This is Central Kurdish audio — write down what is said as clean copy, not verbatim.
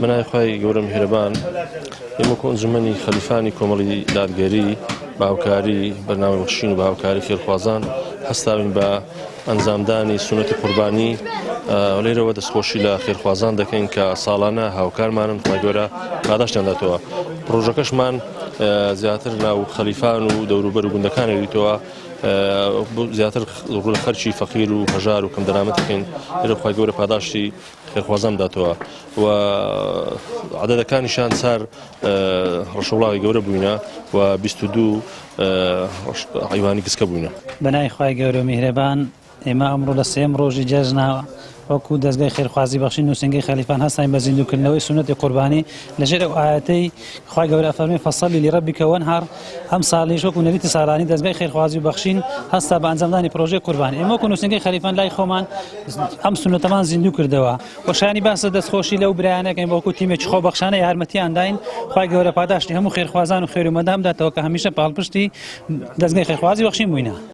بەناوی خوای گەورە میهرەبان ئێمە ئەنجومەنی خەلیفانی کۆمەڵی دادگەری باوکاری بەرنامەبەخشین و باوکاری خێرخوازان هەستاوین بە ئەنجامدانی سونەتی قوربانی لێرەوە دەستخۆشی لە خێرخوازان دەکەین کە ساڵانە هاوکارمانن خوای گەورە پاداشتیان داتەوە. پرۆژەکەشمان زیاتر ناو خەلیفان و دەوروبەر و گوندەکانی دیتەوە زیاتر لە خەرچی فەقیر و هەژار و کەم دەرامەت دەکەین لێرە خوای گەورە پاداشتی خێرخوازان داتەوە و عەدەدەکانیشان چار ڕەشەوڵاغی گەورە بووینە و 22 حیوانی گسکە بووینە. بەناوی خوای گەورە میهرەبان ئێمە ئەمڕۆ لە سێم ڕۆژی جەژنەوە وەکو دەستگای خێرخوازی بەخشین و سنگەی خەلیفان هەستاین بە زیندووکردنەوەی سونەتی قوربانی لەژێر ئەو ئاەتەی خوای گەورە فەرمێ فەصەلی لێرەبیکە وەنهار ئەم ساڵیش وەکو نەریتی ساڵانی دەستگای خێرخوازی و بەخشین هەستا بە ئەنجامدانی پرۆژەی قوربانی. ئێمە وەکو نووسنگەی خەلیفان لای خۆمان ئەم سونەتەمان زیندوو کردەوە و شایانی باسە دەستخۆشی لەو برایانەکەین بە وەکو تیمێکی خۆبەخشانە یارمەتیان داین خوای گەورە پاداشتی هەموو خێرخوازان و خێر و مەدام داتەوە کە هەمیشە پاڵپشتی دەستگای خێرخوازی بەخشین بووینە.